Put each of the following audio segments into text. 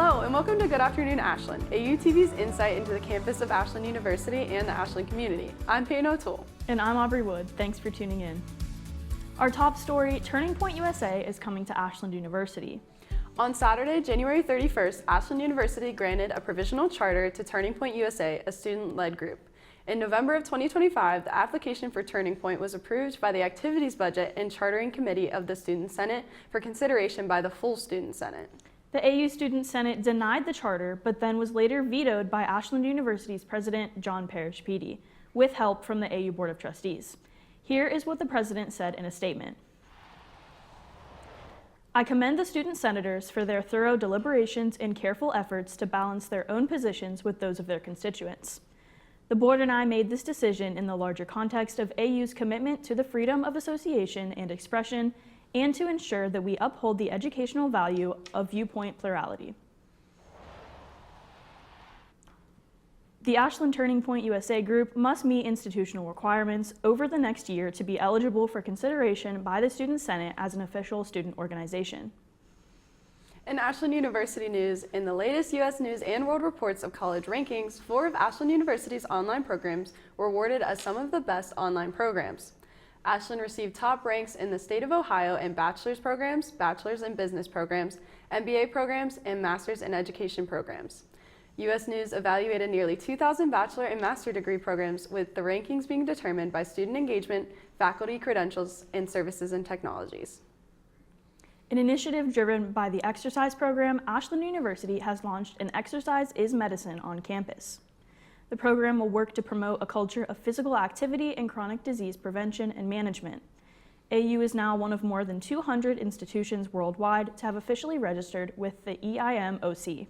Hello and welcome to Good Afternoon Ashland, AUTV's insight into the campus of Ashland University and the Ashland community. I'm Payne O'Toole. And I'm Aubrey Wood. Thanks for tuning in. Our top story, Turning Point USA is coming to Ashland University. On Saturday, January 31st, Ashland University granted a provisional charter to Turning Point USA, a student-led group. In November of 2025, the application for Turning Point was approved by the Activities Budget and Chartering Committee of the Student Senate for consideration by the full Student Senate. The AU Student Senate denied the charter, but then was later vetoed by Ashland University's president, John Parrish-Peedy, with help from the AU Board of Trustees. Here is what the president said in a statement. I commend the student senators for their thorough deliberations and careful efforts to balance their own positions with those of their constituents. The board and I made this decision in the larger context of AU's commitment to the freedom of association and expression, and to ensure that we uphold the educational value of viewpoint plurality. The Ashland Turning Point USA group must meet institutional requirements over the next year to be eligible for consideration by the Student Senate as an official student organization. In Ashland University news, in the latest U.S. News and World Reports of college rankings, 4 of Ashland University's online programs were awarded as some of the best online programs. Ashland received top ranks in the state of Ohio in bachelor's programs, bachelor's in business programs, MBA programs, and master's in education programs. U.S. News evaluated nearly 2,000 bachelor and master degree programs, with the rankings being determined by student engagement, faculty credentials, and services and technologies. An initiative driven by the exercise program, Ashland University has launched an Exercise is Medicine on campus. The program will work to promote a culture of physical activity and chronic disease prevention and management. AU is now one of more than 200 institutions worldwide to have officially registered with the EIMOC.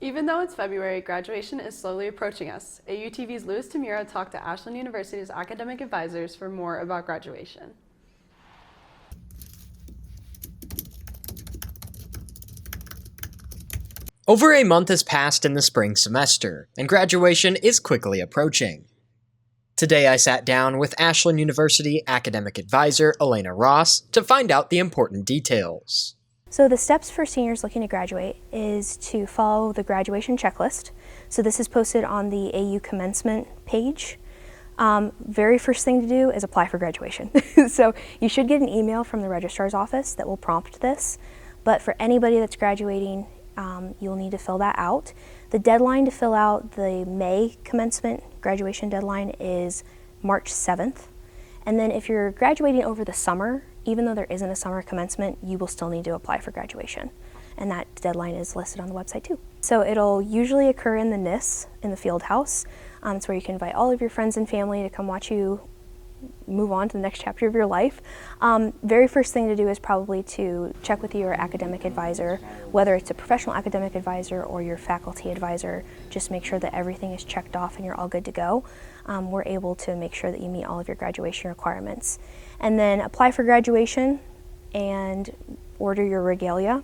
Even though it's February, graduation is slowly approaching us. AUTV's Louis Tamura talked to Ashland University's academic advisors for more about graduation. Over a month has passed in the spring semester, and graduation is quickly approaching. Today I sat down with Ashland University academic advisor Elena Ross to find out the important details. So the steps for seniors looking to graduate is to follow the graduation checklist. So this is posted on the AU commencement page. Very first thing to do is apply for graduation. So you should get an email from the registrar's office that will prompt this, but for anybody that's graduating, you'll need to fill that out. The deadline to fill out the May commencement graduation deadline is March 7th. And then if you're graduating over the summer, even though there isn't a summer commencement, you will still need to apply for graduation. And that deadline is listed on the website too. So it'll usually occur in the NIS, in the field house. It's where you can invite all of your friends and family to come watch you move on to the next chapter of your life. Very first thing to do is probably to check with your academic advisor, whether it's a professional academic advisor or your faculty advisor. Just make sure that everything is checked off and you're all good to go. We're able to make sure that you meet all of your graduation requirements. And then apply for graduation and order your regalia.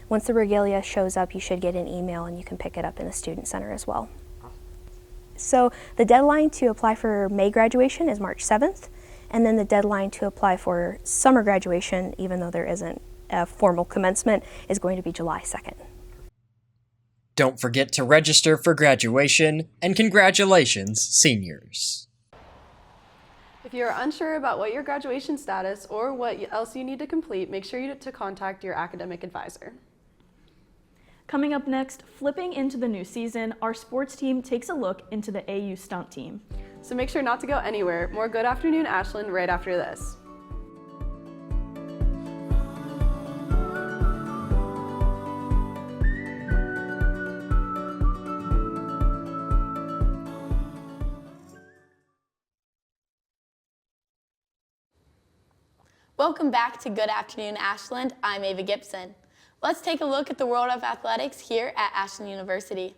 Once the regalia shows up, you should get an email and you can pick it up in the Student Center as well. So the deadline to apply for May graduation is March 7th, and then the deadline to apply for summer graduation, even though there isn't a formal commencement, is going to be July 2nd. Don't forget to register for graduation, and congratulations, seniors. If you are unsure about what your graduation status or what else you need to complete, make sure to contact your academic advisor. Coming up next, flipping into the new season, our sports team takes a look into the AU stunt team. So make sure not to go anywhere. More Good Afternoon Ashland right after this. Welcome back to Good Afternoon Ashland. I'm Ava Gibson. Let's take a look at the world of athletics here at Ashland University.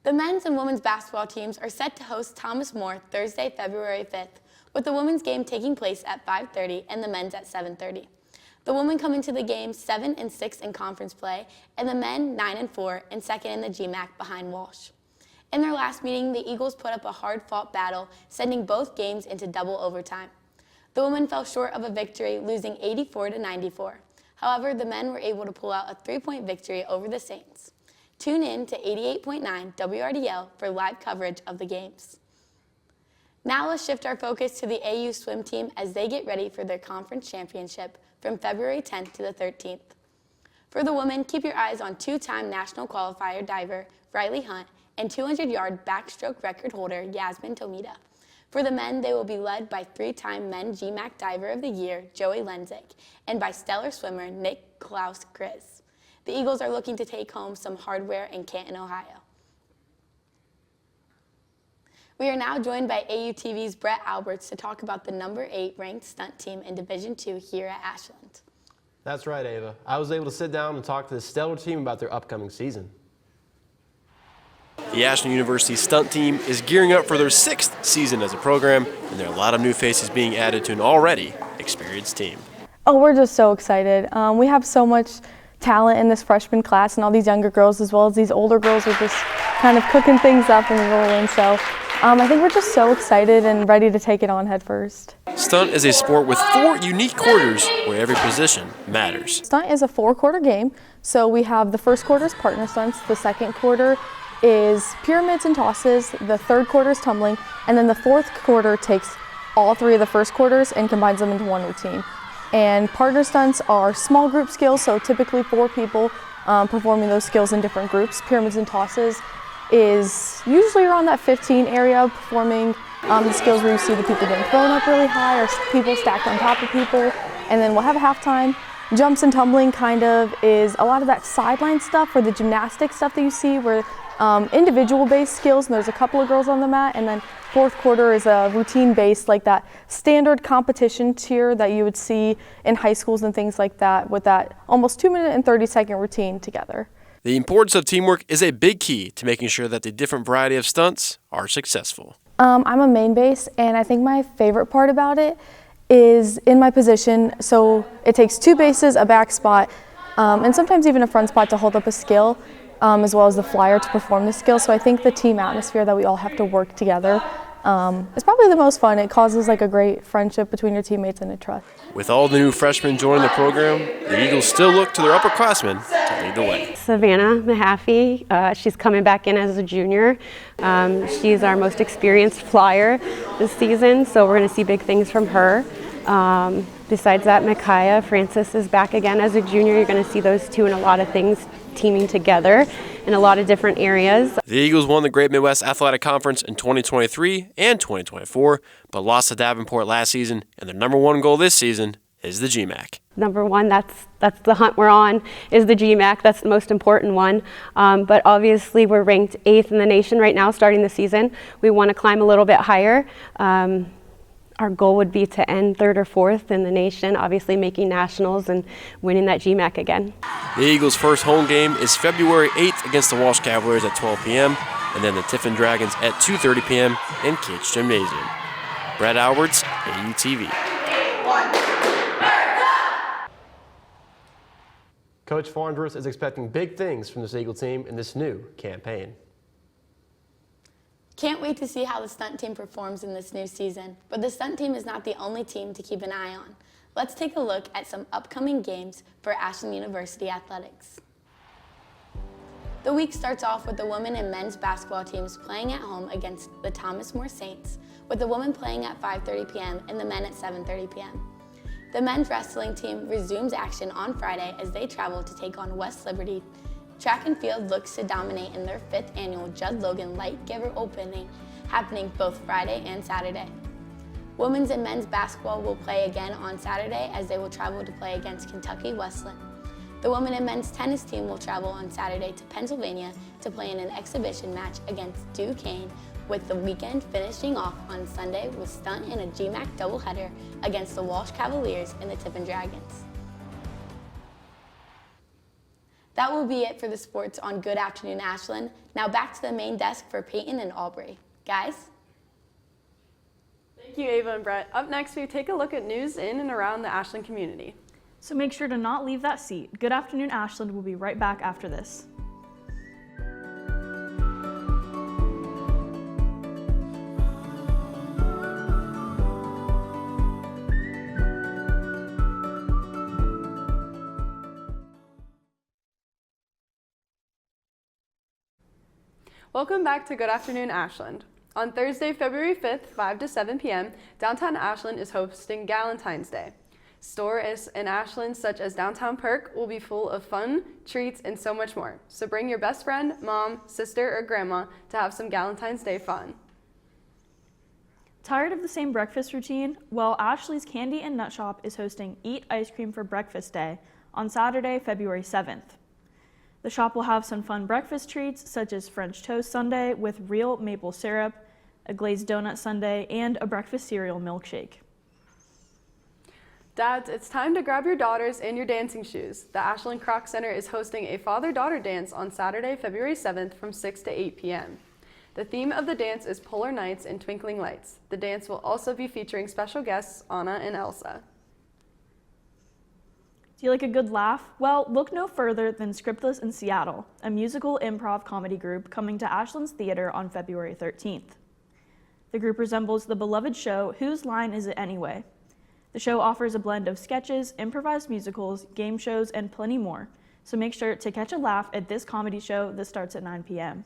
The men's and women's basketball teams are set to host Thomas More Thursday, February 5th, with the women's game taking place at 5:30 and the men's at 7:30. The women come into the game 7-6 in conference play, and the men 9-4 and second in the GMAC behind Walsh. In their last meeting, the Eagles put up a hard-fought battle, sending both games into double overtime. The women fell short of a victory, losing 84-94. However, the men were able to pull out a 3-point victory over the Saints. Tune in to 88.9 WRDL for live coverage of the games. Now let's shift our focus to the AU swim team as they get ready for their conference championship from February 10th to the 13th. For the women, keep your eyes on 2-time national qualifier diver Riley Hunt and 200-yard backstroke record holder Yasmin Tomita. For the men, they will be led by 3-time men's GMAC Diver of the Year, Joey Lenzik, and by stellar swimmer Nick Klaus-Grizz. The Eagles are looking to take home some hardware in Canton, Ohio. We are now joined by AUTV's Brett Alberts to talk about the number 8 ranked stunt team in Division II here at Ashland. That's right, Ava. I was able to sit down and talk to the stellar team about their upcoming season. The Ashland University stunt team is gearing up for their 6th season as a program, and there are a lot of new faces being added to an already experienced team. Oh, we're just so excited. We have so much talent in this freshman class, and all these younger girls as well as these older girls are just kind of cooking things up and rolling. So I think we're just so excited and ready to take it on head first. Stunt is a sport with 4 unique quarters where every position matters. Stunt is a 4-quarter game. So we have the first quarter is partner stunts, the second quarter is pyramids and tosses, the third quarter is tumbling, and then the fourth quarter takes all 3 of the first quarters and combines them into one routine. And partner stunts are small group skills, so typically 4 people performing those skills in different groups. Pyramids and tosses is usually around that 15 area, performing the skills where you see the people getting thrown up really high or people stacked on top of people. And then we'll have a halftime. Jumps and tumbling kind of is a lot of that sideline stuff or the gymnastic stuff that you see where individual-based skills, and there's a couple of girls on the mat, and then fourth quarter is a routine-based, like that standard competition tier that you would see in high schools and things like that, with that almost 2-minute and 30-second routine together. The importance of teamwork is a big key to making sure that the different variety of stunts are successful. I'm a main base, and I think my favorite part about it is in my position, so it takes 2 bases, a back spot, and sometimes even a front spot to hold up a skill, as well as the flyer to perform the skill. So I think the team atmosphere that we all have to work together is probably the most fun. It causes like a great friendship between your teammates and a trust. With all the new freshmen joining the program, the Eagles still look to their upperclassmen to lead the way. Savannah Mahaffey, she's coming back in as a junior. She's our most experienced flyer this season, so we're going to see big things from her. Besides that, Micaiah Francis is back again as a junior. You're going to see those two in a lot of things teaming together in a lot of different areas. The Eagles won the Great Midwest Athletic Conference in 2023 and 2024, but lost to Davenport last season, and their number 1 goal this season is the GMAC. Number 1, that's the hunt we're on, is the GMAC. That's the most important one. But obviously we're ranked 8th in the nation right now starting the season. We want to climb a little bit higher. Our goal would be to end 3rd or 4th in the nation, obviously making nationals and winning that GMAC again. The Eagles' first home game is February 8th against the Walsh Cavaliers at 12 p.m. and then the Tiffin Dragons at 2:30 p.m. in Kate's Gymnasium. Brett Alberts, AUTV. Coach Farnsworth is expecting big things from this Eagle team in this new campaign. Can't wait to see how the stunt team performs in this new season, but the stunt team is not the only team to keep an eye on. Let's take a look at some upcoming games for Ashland University athletics. The week starts off with the women and men's basketball teams playing at home against the Thomas More Saints, with the women playing at 5:30 p.m. and the men at 7:30 p.m. The men's wrestling team resumes action on Friday as they travel to take on West Liberty. Track and field looks to dominate in their 5th annual Judd Logan Light Giver Opening, happening both Friday and Saturday. Women's and men's basketball will play again on Saturday as they will travel to play against Kentucky Westland. The women and men's tennis team will travel on Saturday to Pennsylvania to play in an exhibition match against Duquesne, with the weekend finishing off on Sunday with stunt in a GMAC doubleheader against the Walsh Cavaliers and the Tiffin Dragons. That will be it for the sports on Good Afternoon Ashland. Now back to the main desk for Peyton and Aubrey. Guys? Thank you, Ava and Brett. Up next, we take a look at news in and around the Ashland community. So make sure to not leave that seat. Good Afternoon Ashland will be right back after this. Welcome back to Good Afternoon Ashland. On Thursday, February 5th, 5 to 7 p.m., downtown Ashland is hosting Galentine's Day. Stores in Ashland, such as Downtown Perk, will be full of fun, treats, and so much more. So bring your best friend, mom, sister, or grandma to have some Galentine's Day fun. Tired of the same breakfast routine? Well, Ashley's Candy and Nut Shop is hosting Eat Ice Cream for Breakfast Day on Saturday, February 7th. The shop will have some fun breakfast treats such as French toast sundae with real maple syrup, a glazed donut sundae, and a breakfast cereal milkshake. Dads, it's time to grab your daughters and your dancing shoes. The Ashland Croc Center is hosting a father-daughter dance on Saturday, February 7th from 6 to 8 p.m. The theme of the dance is Polar Nights and Twinkling Lights. The dance will also be featuring special guests Anna and Elsa. Do you like a good laugh? Well, look no further than Scriptless in Seattle, a musical improv comedy group coming to Ashland's Theater on February 13th. The group resembles the beloved show Whose Line Is It Anyway? The show offers a blend of sketches, improvised musicals, game shows, and plenty more, so make sure to catch a laugh at this comedy show that starts at 9 p.m.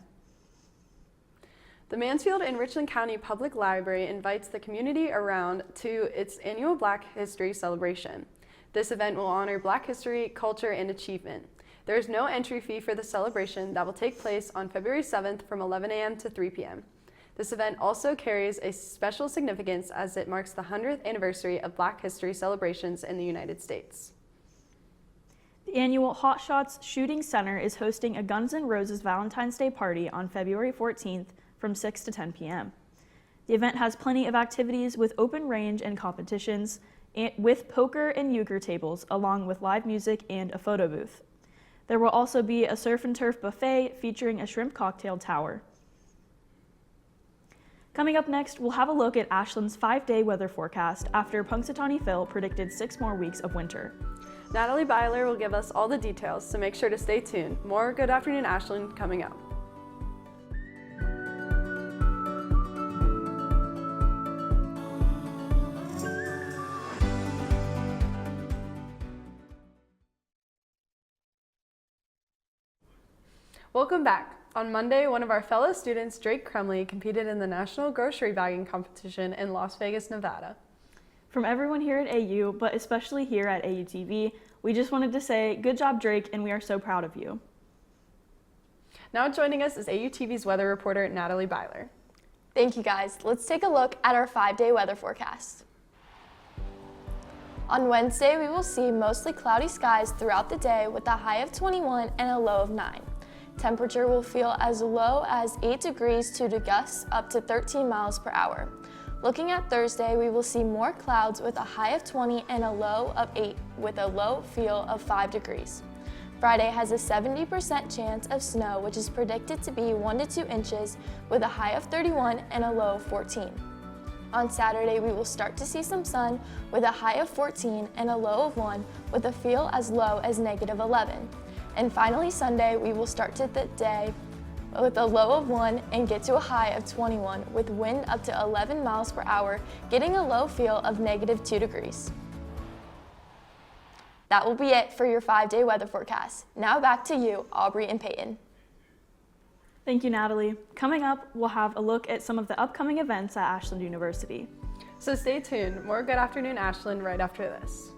The Mansfield and Richland County Public Library invites the community around to its annual Black History celebration. This event will honor Black history, culture, and achievement. There is no entry fee for the celebration that will take place on February 7th from 11 a.m. to 3 p.m. This event also carries a special significance as it marks the 100th anniversary of Black history celebrations in the United States. The annual Hot Shots Shooting Center is hosting a Guns N' Roses Valentine's Day party on February 14th from 6 to 10 p.m. The event has plenty of activities with open range and competitions, with poker and euchre tables, along with live music and a photo booth. There will also be a surf and turf buffet featuring a shrimp cocktail tower. Coming up next, we'll have a look at Ashland's 5-day weather forecast after Punxsutawney Phil predicted 6 more weeks of winter. Natalie Byler will give us all the details, so make sure to stay tuned. More Good Afternoon Ashland coming up. Welcome back. On Monday, one of our fellow students, Drake Crumley, competed in the National Grocery Bagging Competition in Las Vegas, Nevada. From everyone here at AU, but especially here at AUTV, we just wanted to say, good job, Drake, and we are so proud of you. Now joining us is AUTV's weather reporter, Natalie Byler. Thank you, guys. Let's take a look at our 5-day weather forecast. On Wednesday, we will see mostly cloudy skies throughout the day with a high of 21 and a low of 9. Temperature will feel as low as 8 degrees to gusts up to 13 miles per hour. Looking at Thursday, we will see more clouds with a high of 20 and a low of 8 with a low feel of 5 degrees. Friday has a 70% chance of snow, which is predicted to be 1 to 2 inches with a high of 31 and a low of 14. On Saturday, we will start to see some sun with a high of 14 and a low of 1 with a feel as low as negative 11. And finally, Sunday, we will start to the day with a low of 1 and get to a high of 21 with wind up to 11 miles per hour, getting a low feel of negative 2 degrees. That will be it for your 5-day weather forecast. Now back to you, Aubrey and Peyton. Thank you, Natalie. Coming up, we'll have a look at some of the upcoming events at Ashland University. So stay tuned. More Good Afternoon Ashland right after this.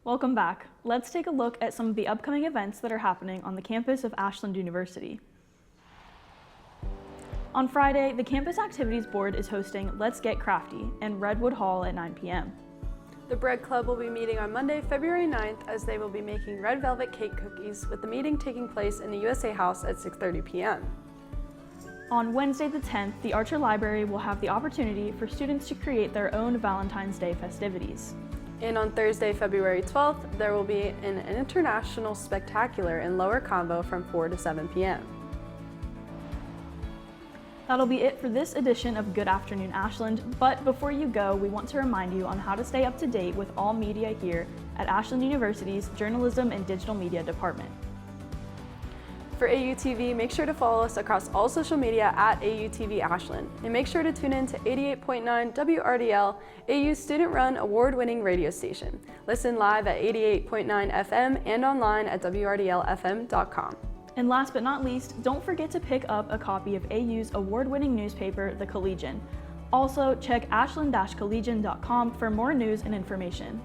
Welcome back. Let's take a look at some of the upcoming events that are happening on the campus of Ashland University. On Friday, the Campus Activities Board is hosting Let's Get Crafty in Redwood Hall at 9 p.m. The Bread Club will be meeting on Monday, February 9th, as they will be making red velvet cake cookies, with the meeting taking place in the USA House at 6:30 p.m. On Wednesday the 10th, the Archer Library will have the opportunity for students to create their own Valentine's Day festivities. And on Thursday, February 12th, there will be an international spectacular in Lower Convo from 4 to 7 p.m. That'll be it for this edition of Good Afternoon Ashland, but before you go, we want to remind you on how to stay up to date with all media here at Ashland University's Journalism and Digital Media Department. For AUTV, make sure to follow us across all social media at AUTV Ashland. And make sure to tune in to 88.9 WRDL, AU's student-run award-winning radio station. Listen live at 88.9 FM and online at WRDLFM.com. And last but not least, don't forget to pick up a copy of AU's award-winning newspaper, The Collegian. Also, check ashland-collegian.com for more news and information.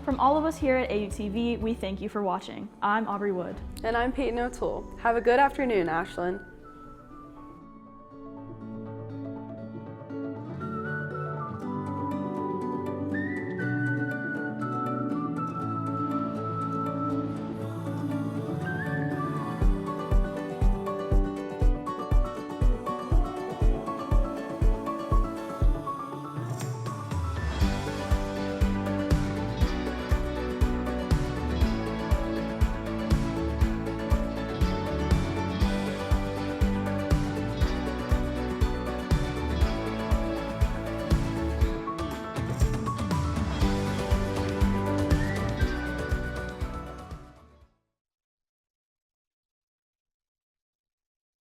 From all of us here at AUTV, we thank you for watching. I'm Aubrey Wood. And I'm Peyton O'Toole. Have a good afternoon, Ashland.